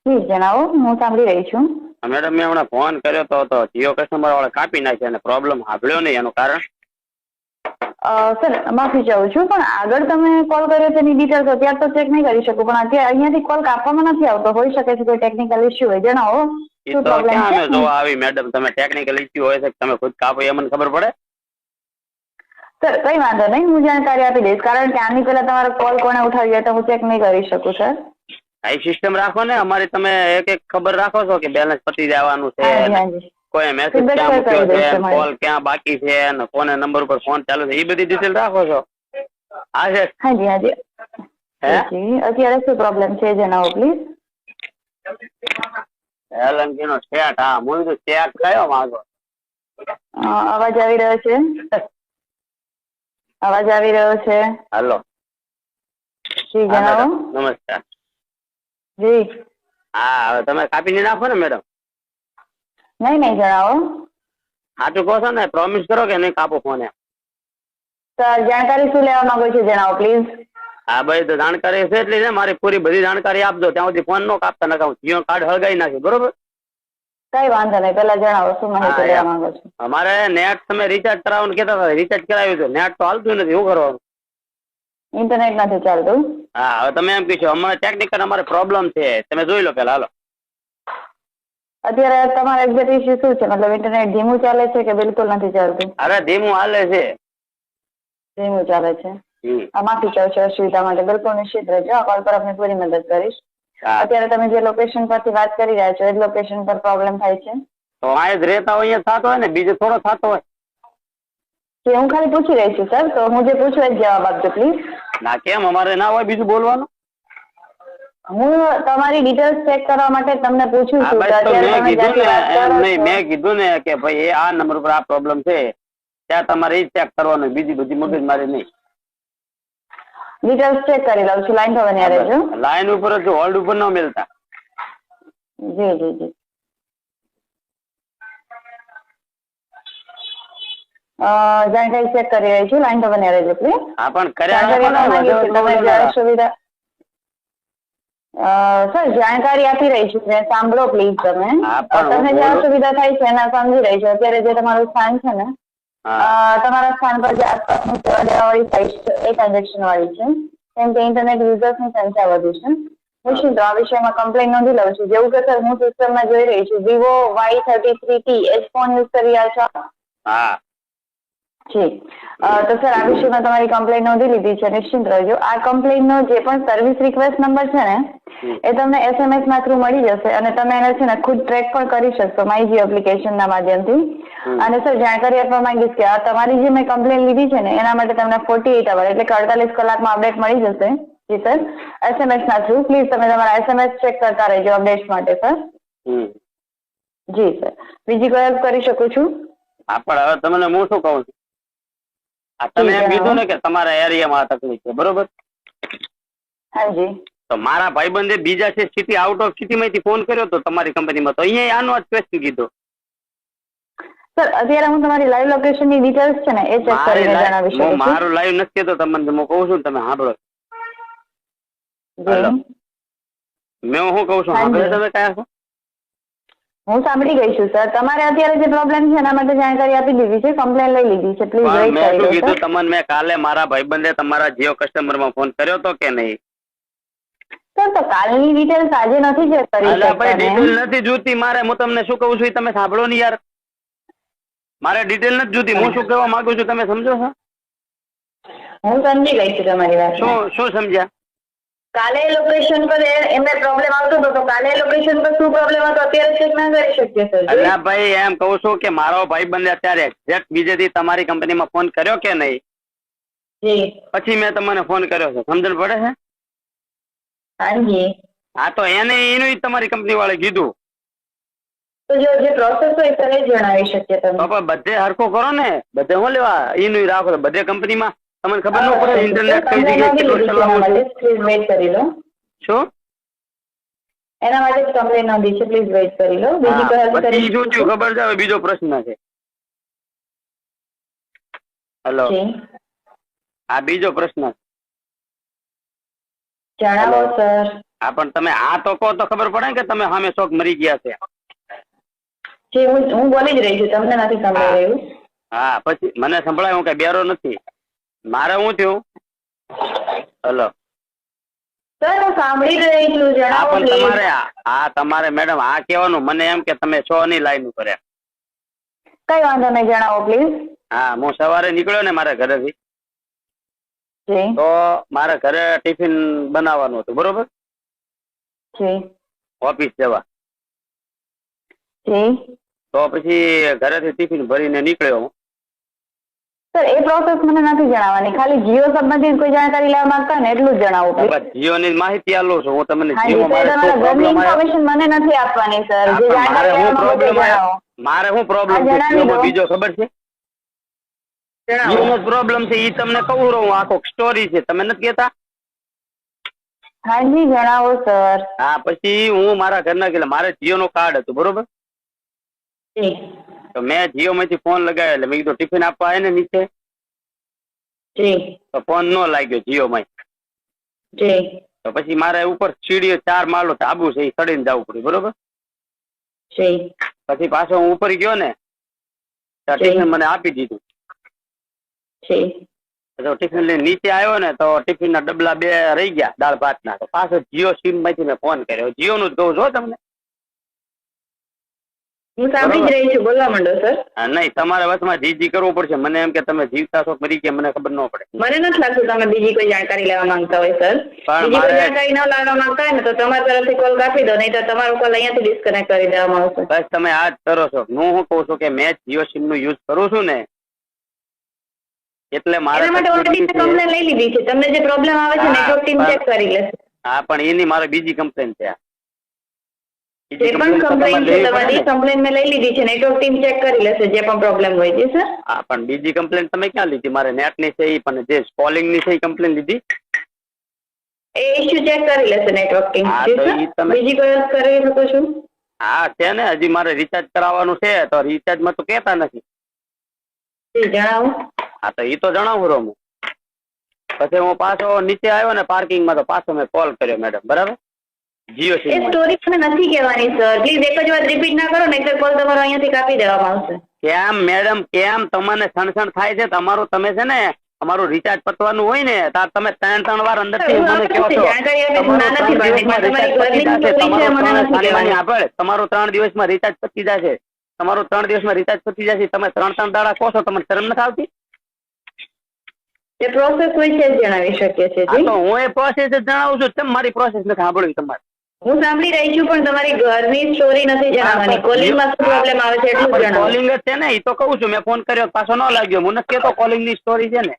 Please જણાવો, હું સાંભળી રહી છું. મેડમ મેં હમણાં ફોન કર્યો તો જીઓ કસ્ટમર વાળા કાપી નાખ્યા અને પ્રોબ્લેમ સાંભળ્યો નહીં, એનું કારણ? સર માફી ચાહું છું, પણ આગળ તમે કોલ કર્યો તેની ડિટેલ્સ અત્યારે તો ચેક નહીં કરી શકું, પણ અત્યારે અહીંયાથી કોલ કાપવામાં નથી આવતો. હોઈ શકે છે કોઈ ટેકનિકલ ઇસ્યુ હોય. જણાવો એ શું તો પ્રોબ્લેમ ક્યાં છે. અમે જોવા આવી મેડમ, તમે ટેકનિકલ ઇસ્યુ હોય છે તમે ખુદ કાપો એ મને ખબર પડે. સર કઈ વાંધો નહીં, હું જાણકારી આપી દઈશ, કારણ કે આની પહેલા તમારો કોલ કોણે ઉઠાવ્યો તો હું ચેક નહીં કરી શકું. સર હાઈ સિસ્ટમ રાખો ને, અમારી તમે એક એક ખબર રાખો છો કે બેલેન્સ પતી જવાનું છે, હાજી હાજી કોઈ મેસેજ ફીડબેક ક્યાં શેર કરી મૂક્યો દઈશ છે, તમારી. કોલ ક્યાં બાકી છે અને કોને નંબર ઉપર ફોન ચાલુ છે, એ બધી ડિટેલ રાખો છો. હા છે. હાજી હાજી જી, અત્યારે શું પ્રોબ્લેમ છે જણાવો પ્લીઝ. એલએનજી નો સેટ, હા હું તો સેટ કયો માંગો? અવાજ આવી રહ્યો છે? અવાજ આવી રહ્યો છે? હલો જી જણાવો. નમસ્કાર. જી હા હવે તમે કાપી નહીં નાખો ને મેડમ? નહીં નહીં જણાવો. સાચું કહો છો ને? પ્રોમિસ કરો કે નહીં કાપો ફોન એમ? સર જાણકારી શું લેવા માંગો છો જણાવો પ્લીઝ. હા ભાઈ તો જાણકારી છે એટલી છે, મારી પૂરી બધી જાણકારી આપજો, ત્યાં સુધી ફોન નો કાપતા નખાવ, જીઓ કાર્ડ હળગાઈ નાખ્યું, બરોબર? કઈ વાંધો નહીં, પેલા જણાવો શું માહિતી લેવા માંગો છો. અમારે નેટ તમે રિચાર્જ કરાવવાનું કહેતા હતા, રિચાર્જ કરાવ્યું છે, નેટ તો હાલતું નથી, શું કરવાનું? ઇન્ટરનેટ નથી ચાલતું? હા હવે તમે એમ કહીશો અમારે ટેકનિકલ અમારે પ્રોબ્લેમ છે, તમે જોઈ લો પેલા. હાલો અત્યારે તમારો એક્ઝેક્ટ ઇશ્યુ શું છે? મતલબ ઇન્ટરનેટ ધીમું ચાલે છે કે બિલકુલ નથી ચાલતું? અરે ધીમું હાલે છે. ધીમું ચાલે છે. માફી ચાહું છું અસુવિધા માટે. બિલકુલ નિશ્ચિત રહેજો, આ કોલ પર આપની પૂરી મદદ કરીશ. અત્યારે તમે જે લોકેશન પરથી વાત કરી રહ્યા છો એ જ લોકેશન પર પ્રોબ્લેમ થાય છે? તો આ જ રહેતા હોય અહીંયા થતો હોય ને, બીજે થોડો થતો હોય? હું ખાલી પૂછી રહી છું સર, તો હું જે પૂછું એ જ જવાબ આપજો પ્લીઝ. ના કેમ અમારે ના હોય બીજું બોલવાનું? હું તમારી ડિટેલ્સ ચેક કરવા માટે તમને પૂછું છું. મેં કીધું ને કે ભાઈ આ નંબર પર આ પ્રોબ્લેમ છે, ત્યાં તમારે એ ચેક કરવાનું, બીજી બધી મગજ મારી નહીં. ડિટેલ્સ ચેક કરી લઉં છું, લાઈન પર બન્યા રહેજો. લાઈન ઉપર જ હોલ્ડ ઉપર ન મિલતા. જી જી જી જાણકારી ચેક કરી રહી છું, લાઈન પર બન્યા રહેજો પ્લીઝ. હા પણ કર્યા સુવિધા સર જાણકારી આપી રહી છું, સાંભળો પ્લીઝ. તમે જ્યાં સુવિધા થાય છે એના સમજી રહી છો. અત્યારે જે તમારું સ્થાન છે ને, તમારા સ્થાન પર જે આસપાસની સેવા દેવાવાળી સાઇટ છે એ ટ્રાન્ઝેક્શન વાળી છે, કેમ કે ઇન્ટરનેટ યુઝર્સની સંખ્યા વધુ છે. નિશ્ચિત આ વિષયમાં કમ્પ્લેન નોંધી લઉં છું. જેવું કે સર હું સિસ્ટમમાં જોઈ રહી છું, વિવો Y33T એ ફોન યુઝ કરી રહ્યા છો? હા જી તો સર આ વિષયમાં તમારી કમ્પ્લેન નોંધી લીધી છે, નિશ્ચિંત રહેજો. આ કમ્પ્લેનનો જે પણ સર્વિસ રિક્વેસ્ટ નંબર છે ને એ તમને SMS ના થ્રુ મળી જશે અને તમે એને છે ને ખુદ ટ્રેક પણ કરી શકશો માયજી એપ્લિકેશનના માધ્યમથી. અને સર જાણકારી આપવા માંગીશ કે આ તમારી જે મેં કમ્પ્લેન લીધી છે ને એના માટે તમને 48 અવર એટલે કે 48 કલાકમાં અપડેટ મળી જશે. જી સર, SMS ના થ્રુ. પ્લીઝ તમે તમારા SMS ચેક કરતા રહેજો અપડેટ્સ માટે સર. જી સર, બીજી કોઈ હેલ્પ કરી શકું છું? હા પણ હવે તમને હું શું કહું છું, આ તમે એમ કીધું ને કે તમારા એરિયામાં તકલીફ છે, બરોબર? હાજી. તો મારા ભાઈબંધે બીજા છે સિટી આઉટ ઓફ સિટી માંથી ફોન કર્યો તો તમારી કંપનીમાં, તો અહીંયા આનો જ ક્વેશ્ચન કીધો. સર અત્યારે હું તમારી લાઈવ લોકેશન ની ડિટેલ્સ છે ને એ ચેક કરીને જણાવી શકું છું. મારું લાઈવ નથી કહેતો તમને, હું કહું છું તમે સાંભળો. હેલો, મેં શું કહું છું સાંભળો તમે કયા છો? હું સાંભળી ગઈ છું સર. તમારે અત્યારે જે પ્રોબ્લેમ છે એના માટે જાણકારી આપી દીધી છે, કમ્પ્લેન લઈ લીધી છે. પ્લીઝ વેઇટ કરી લો. કીધું તમને મેં કાલે મારા ભાઈબંધે તમારા જીઓ કસ્ટમરમાં ફોન કર્યો તો કે નહીં? સર તો કાલની ડિટેલ્સ આજે નથી ચેક કરી શકતા. ભાઈ ડિટેલ નથી જોતી મારે, હું તમને શું કહું છું તમે સાંભળો ને યાર. મારે ડિટેલ નથી જોતી, હું શું કહેવા માંગુ છું તમે સમજો છો? હું સમજી ગઈ છું તમારી વાત. શું સમજ્યા? કાલે લોકેશન પર એમને પ્રોબ્લેમ આવતો હતો તો કાલે લોકેશન પર શું પ્રોબ્લેમ હતો અત્યારે ચેક ના કરી શકીએ સર? અલ્યા ભાઈ એમ કહું છું કે મારો ભાઈબંધે અત્યારે એક્ઝેક્ટ બીજેથી તમારી કંપનીમાં ફોન કર્યો કે નહીં? જી. પછી મેં તમને ફોન કર્યો છે, સમજણ પડે છે? હાજી. હા તો એનું તમારી કંપની વાળે કીધું. તો જે પ્રોસેસ હોય સર એ જણાવી શકીએ તમે. તો બધે હરખો કરો ને, બધે હું લેવા એનું રાખો, બધે કંપનીમાં તમને ખબર ન પડે ઇન્ટરનેટ કઈ જગ્યાએ કેટલું ચલાવવું? પ્લીઝ વેઇટ કરી લો. શું? એના માટે જ કમ્પ્લેન નોંધી છે, પ્લીઝ વેઇટ કરી લો. બીજી કોઈ હેલ્પ કરી શું થયું ખબર છે? બીજો પ્રશ્ન છે. હેલો, આ બીજો પ્રશ્ન. જણાવો સર. હા પણ તમે આ તો કહો તો ખબર પડે કે તમે સામે શોખ મરી ગયા છે. જે હું બોલી જ રહી છું, તમને નથી સંભળાઈ રહ્યું? હા પછી મને સંભળાય, હું કઈ બેરો નથી. મારે શું થયું? હલો સર હું સાંભળી જ રહી છું, હા જણાવો પણ પ્લીઝ. તમારે તમારે મેડમ આ કહેવાનું મને એમ કે તમે છો ની લાઈન ઉપર એમ. કઈ વાંધો નહીં, જણાવો પ્લીઝ. હા હું સવારે નીકળ્યો ને મારા ઘરેથી, જી તો મારા ઘરે ટિફિન બનાવવાનું હતું, બરોબર? જી ઓફિસ જવા. જી તો પછી ઘરેથી ટિફિન ભરીને નીકળ્યો હું. સર એ પ્રોસેસ મને નથી જણાવવાની, ખાલી જીઓ સંબંધિત કોઈ જાણકારી લેવા માંગતા હોય ને એટલું જ જણાવો પ્લીઝ. જીઓ ની માહિતી આલું છું હું તમને. હાજી, જીઓ તો મારે શું તમારા ઘરની પ્રોબ્લેમ આવ્યો? ઇન્ફોર્મેશન મને નથી આપવાની સર. જે મારે જાણકારી શું લેવા માંગો તે પ્રોબ્લેમ આવ્યો? જણાવો. મારે શું પ્રોબ્લેમ હા, છે જણાવી જીઓમાં દો. બીજો ખબર છે? જણાવો. જીઓનો પ્રોબ્લેમ છે એ તમને કહું રહું, આખો સ્ટોરી છે, તમે નથી કહેતા? હાજી જણાવો સર. હા પછી હું મારા ઘરના ગયેલા, મારે જીઓ નું કાર્ડ હતું, બરોબર? જી તો મેં જીઓ માંથી ફોન લગાવ્યો, એટલે મેં કીધું ટિફિન આપવા આવે ને નીચે, જી તો ફોન ન લાગ્યો જીઓ માં. જી તો પછી મારે ઉપર સીડીઓ 4 માળો ધાબુ છે, એ ચડીને જવું પડ્યું, બરોબર? જી પછી પાછો હું ઉપર ગયો ને, તો ટિફિન મને આપી દીધું. જી તો ટિફિન લઈને નીચે આવ્યો ને, તો ટિફિન ના ડબલા 2 રહી ગયા દાળ ભાત ના. તો પાછો જીઓ સિમ માંથી મેં ફોન કર્યો. જીઓ નું જ કહું છો તમને. હું સાંભળી જ રહી છું, બોલવા માંડો સર. નહીં, તમારે વચમાં જી કરવું પડશે. મને એમ કે તમે જીવતા છો મરી ગયા મને ખબર ન પડે. મને નથી લાગતું તમે બીજી કોઈ જાણકારી લેવા માંગતા હોય સર. પણ બીજી કોઈ મારે જાણકારી ન લેવા માંગતા હોય ને તો તમારા તરફથી કોલ કાપી દો, નહીં તો તમારો કોલ અહીંયાથી ડિસ્કનેક્ટ કરી દેવામાં આવશે. બસ તમે આ જ કરો છો. હું શું કહું છું કે મેં જીઓ સિમ નું યુઝ કરું છું ને, એટલે મારે એના માટે ઓલરેડી કમ્પ્લેન લઈ લીધી છે. તમને જે પ્રોબ્લેમ આવે છે નેટવર્ક ટીમ ચેક કરી લેશે. હા પણ એની મારે બીજી કમ્પ્લેન છે. જે પણ કમ્પ્લેન છે તમારી કમ્પ્લેન મેં લઈ લીધી છે, નેટવર્ક ટીમ ચેક કરી લેશે જે પણ પ્રોબ્લેમ હોય છે સર. હા પણ બીજી કમ્પ્લેન તમે ક્યાં લીધી? મારે નેટ ની છે એ, પણ જે કોલિંગ ની છે એ કમ્પ્લેન લીધી. એ ઇશ્યુ ચેક કરી લેશે નેટવર્ક ટીમ. હા તો ઈ તમે બીજી કોઈ વાત કરી શકો છો? હા છે ને, હજી મારે રિચાર્જ કરાવવાનું છે, તો રિચાર્જ માં તો કહેતા નથી. જણાવો. હા તો એ તો જણાવું રહું. પછી હું પાછો નીચે આવ્યો ને પાર્કિંગ માં, તો પાછો મેં કોલ કર્યો મેડમ, બરાબર? જીઓ એ સિમ સ્ટોરી મને નથી કહેવાની સર, પ્લીઝ એક જ વાત રિપીટ ના કરો, નહીંતર કોલ તમારો અહીંયાથી કાપી દેવામાં આવશે. કેમ મેડમ, કેમ તમને સણસણ થાય છે? તમારું તમે છે ને અમારું રિચાર્જ પતવાનું હોય ને, તાર તમે 3 વાર અંદર થી મને કહો છો તમારું 3 દિવસમાં રિચાર્જ પતી જશે, તમારું 3 દિવસમાં રિચાર્જ પતી જશે, તમે 3 દાડા કહો છો, તમને શરમ નથી આવતી? એ પ્રોસેસ હોય છે જણાવી શકીએ છીએ. તો હું એ પ્રોસેસ જ જણાવું છું. તમે મારી પ્રોસેસ નથી સાંભળવી તમારે. હું સાંભળી રહી છું, પણ તમારી ઘરની સ્ટોરી નથી જણાવવાની. કોલિંગમાં શું પ્રોબ્લેમ આવે છે એટલું જણાવો. કોલિંગ જ છે ને, એ તો કહું છું. મેં ફોન કર્યો પાછો ન લાગ્યો. હું નથી કહેતો કોલિંગ ની સ્ટોરી છે ને.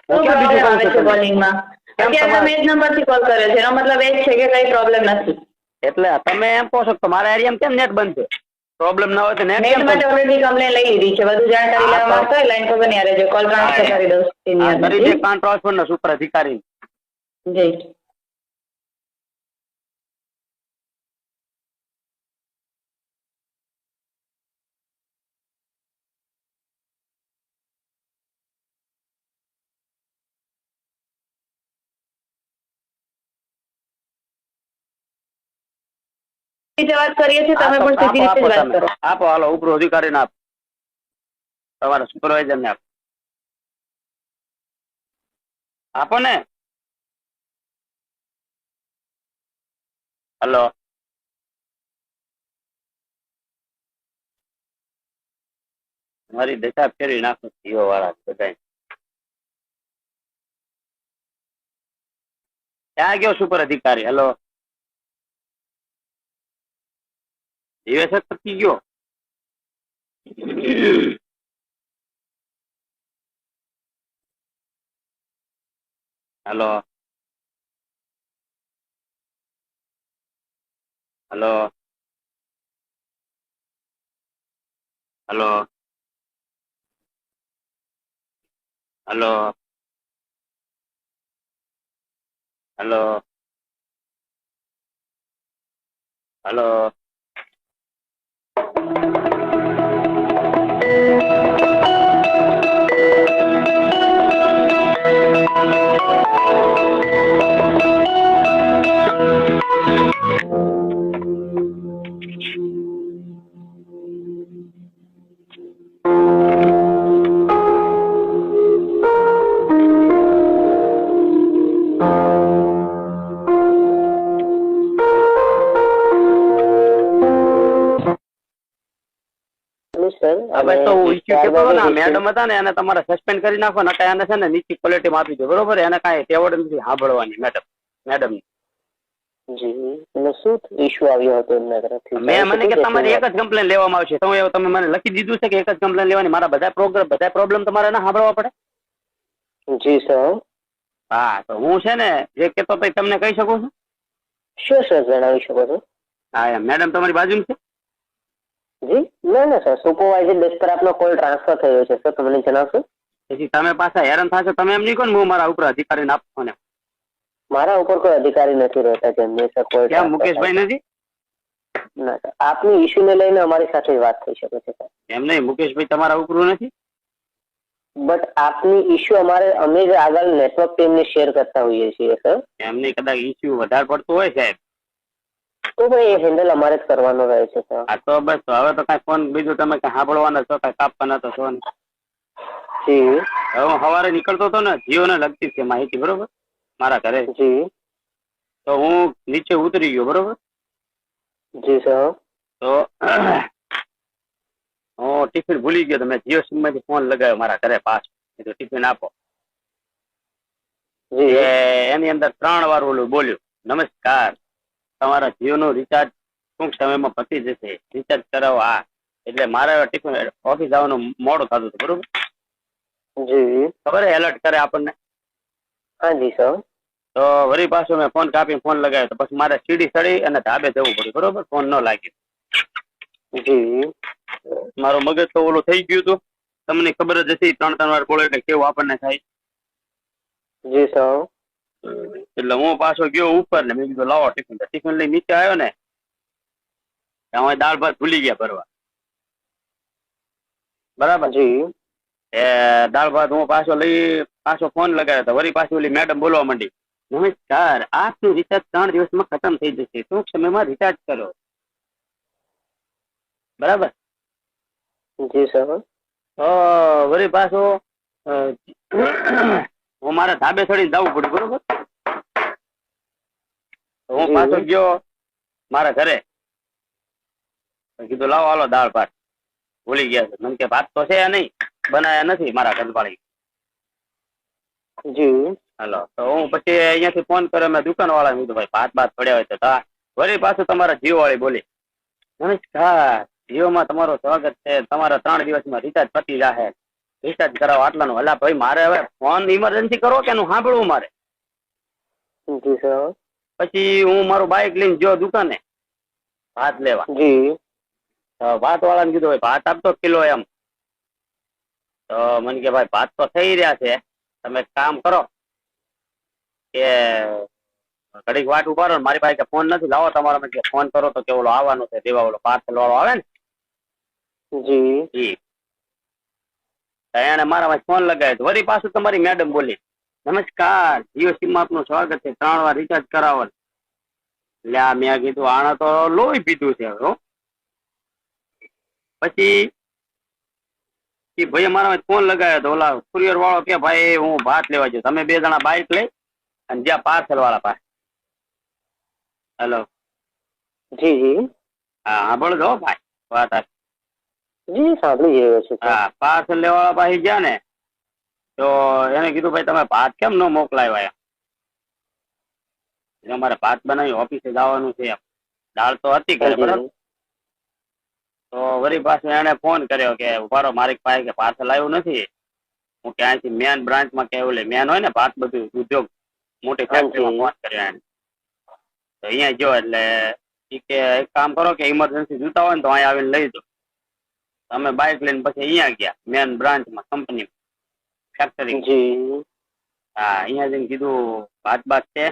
શું પ્રોબ્લેમ આવે છે કોલિંગમાં? અત્યારે તમે એ જ નંબર થી કોલ કર્યો છે, એનો મતલબ એ જ છે કે કઈ પ્રોબ્લેમ નથી. એટલે તમે એમ કહો છો કે મારા એરિયામાં કેમ નેટ બંધ છે? પ્રોબ્લેમ ના હોય તો નેટ નેટ માટે ઓલરેડી કમ્પ્લેન લઈ લીધી છે. વધુ જાણકારી લેવા માંગતા હોય લાઈન પર બની રહેજો, કોલ ટ્રાન્સફર કરી દઉં સિનિયર. કરી દે કાન ટ્રાન્સફર ના સુપર અધિકારી. જી વાત કરીએ છીએ, તમે પણ સીધી રીતે જ વાત કરો. આપો હાલો, ઉપરો અધિકારી ને આપો, તમારા સુપરવાઇઝર ને આપો. આપો ને. હલો મારી દશા ફેરવી નાખું જીઓ વાળા બધા. ક્યાં ગયો સુપર અધિકારી? હેલો દિવસ જ પતી ગયો. Hello hello hello hello hello hello sir. હવે તો હું ઈસ્યુ કેતો હતો ને મેડમ હતા ને એને તમારે સસ્પેન્ડ કરી નાખો ને એને છે ને નીચી ક્વોલિટીમાં આપી દો બરોબર. એને કાંઈ તેવડ નથી સાંભળવાની મેડમ જી એટલે શું ઇશ્યુ આવ્યો હતો એમના તરફથી? મને કે તમારી એક જ કમ્પ્લેન લેવામાં આવશે. તમે મને લખી દીધું છે કે એક જ કમ્પ્લેન લેવાની, મારા બધા પ્રોબ્લેમ તમારે ના સાંભળવા પડે? જી સર. હા તો હું છે ને જે કેતો તો તમને કહી શકું છું? શ્યોર સર, જણાવી શકો છો. હા મેડમ તમારી બાજુમાં છે? જી ના સર, સુપરવાઇઝર ડેસ્ક પર આપનો કોલ ટ્રાન્સફર થયો છે સર, તમને જણાવશો? પછી તમે પાછા હેરાન થશો. તમે એમ નહીં કહો ને હું મારા ઉપર અધિકારીને આપો ને. મારા ઉપર કોઈ અધિકારી નથી રહેતા જેમને સર કોલ. ક્યાં મુકેશભાઈ નથી? ના સર, આપની ઇશ્યુને લઈને અમારી સાથે વાત થઈ શકે છે સર. એમ નહીં, મુકેશભાઈ તમારા ઉપર નથી? બટ આપની ઇશ્યુ અમે જ આગળ નેટવર્ક ટીમને શેર કરતા હોઈએ છીએ સર. એમની કદાચ ઇસ્યુ વધારે પડતું હોય સાહેબ તો ભાઈ એ હેન્ડલ અમારે જ કરવાનો રહે છે સર. હા તો બસ હવે તો કાંઈ ફોન બીજું તમે કાંઈ સાંભળવાના છો, કાંઈ કાપવાના તો છો ને. જી હવે હું સવારે નીકળતો હતો ને, જીઓને લગતી છે માહિતી બરોબર મારા ઘરે. જી તો હું નીચે ઉતરી ગયો બરોબર. જી સર. તો હું ટિફિન ભૂલી ગયો તો મેં જીઓ સિમ માંથી ફોન લગાવ્યો મારા ઘરે પાછો. કીધું ટિફિન આપો. એની અંદર 3 વાર ઓલું બોલ્યું, નમસ્કાર તમારા જીઓ નું રિચાર્જ ટૂંક સમયમાં પતી જશે, રિચાર્જ કરાવો. હા એટલે મારે ટિફિન ઓફિસ આવવાનું મોડું થતું હતું બરોબર. જી ખબર એલર્ટ કરે આપણને. હા જી સર. તો વળી પાછો મેં ફોન કાપીને ફોન લગાવ્યો. તો પછી મારે સીડી ચડી અને ધાબે જવું પડ્યું બરોબર, ફોન ન લાગ્યો. જી મારું મગજ તો ઓલું થઈ ગયું હતું. તમને ખબર જ હતી 3 વાર બોલે એટલે કેવું આપણને થાય. જી સર. એટલે હું પાછો ગયો ઉપર ને મેં કીધું લાવો ટિફિન લઈ નીચે આવ્યો ને ત્યાં દાળ ભાત ભૂલી ગયા ભરવા બરાબર. જી એ દાળ ભાત હું પાછો ફોન લગાવ્યો તો વળી પાછી ઓલી મેડમ બોલવા માંડી, નમસ્કાર આપનું રિચાર્જ 3 દિવસમાં ખતમ થઈ જશે, ટૂંક સમયમાં રિચાર્જ કરો. બરાબર. જી સર. તો વળી પાછો હું મારા ધાબે ચડીને જવું પડ્યું બરોબર. હું પાછો ગયો મારા ઘરે, કીધું લાવો હાલો દાળ ભાત ભૂલી ગયા છે. મને કે ભાત તો છે નહીં, બનાયા નથી મારા ઘરવાળી. જી હાલો તો હું પછી અહીંયાથી ફોન કર્યો મેં દુકાન વાળા કીધું ભાઈ ભાત પડ્યા હોય તો વળી પાછું તમારા જીઓ વાળી બોલી, નમસ્કાર જીઓમાં તમારું સ્વાગત છે, તમારા 3 દિવસમાં રિચાર્જ પતી જાહે, રિચાર્જ કરાવો આટલાનું. હલા ભાઈ મારે હવે ફોન ઇમરજન્સી કરો કે એનું સાંભળવું મારે. જી સર. પછી હું મારું બાઇક લઈને ગયો દુકાને ભાત લેવા. જી ભાત વાળાને કીધું ભાઈ ભાત આપતો કિલો એમ. તો મને કે ભાઈ ભાત તો થઈ રહ્યા છે, તમે કામ કરો કે ઘડીક વાટ ઉભા મારી પાસે ફોન નથી, લાવો તમારા કે ફોન કરો તો કે ઓલો આવવાનો છે દેવા, ઓલો પાર્સલ વાળો આવે ને. જી એને મારા ફોન લગાવ્યો. વળી પાછું તમારી મેડમ બોલી, નમસ્કાર જીઓ સિમ આપનું સ્વાગત છે, 3 વાર રિચાર્જ કરાવો. એટલે આ મેં કીધું આણે તો લોહી પીધું છે. પછી ભાઈ મારા ફોન લગાવ્યો તો ઓલા કુરિયર વાળો કે ભાઈ હું ભાત લેવા જાઉં, તમે 2 જણા બાઇક લઈ અને જ્યાં પાર્સલ વાળા પાસે. હેલો. જી હા સાંભળજો ભાઈ વાત. જી સાંભળી રહ્યો છું. હા પાર્સલ લેવાળા પાસે ગયા ને તો એને કીધું ભાઈ તમે ભાત કેમ ન મોકલાવ્યા? અમારે ભાત બનાવી ઓફિસે જવાનું છે, દાળ તો હતી ઘરે બરાબર. તો વળી પાછું એને ફોન કર્યો કે ઉભારો મારી પાસે કે પાર્સલ આવ્યું નથી. હું ક્યાંયથી મેન બ્રાન્ચમાં કે ઓલે મેન હોય ને ભાત બધું ઉદ્યોગ મોટી ફેક્ટરીમાં ફોન કર્યો એને. તો અહીંયા જો એટલે કે એક કામ કરો કે ઇમરજન્સી જોતા હોય ને તો અહીંયા આવીને લઈ દો. અમે બાઇક લઈને પછી અહીંયા ગયા મેન બ્રાન્ચમાં કંપની ફેક્ટરી. જી હા અહીંયા જઈને કીધું ભાત છે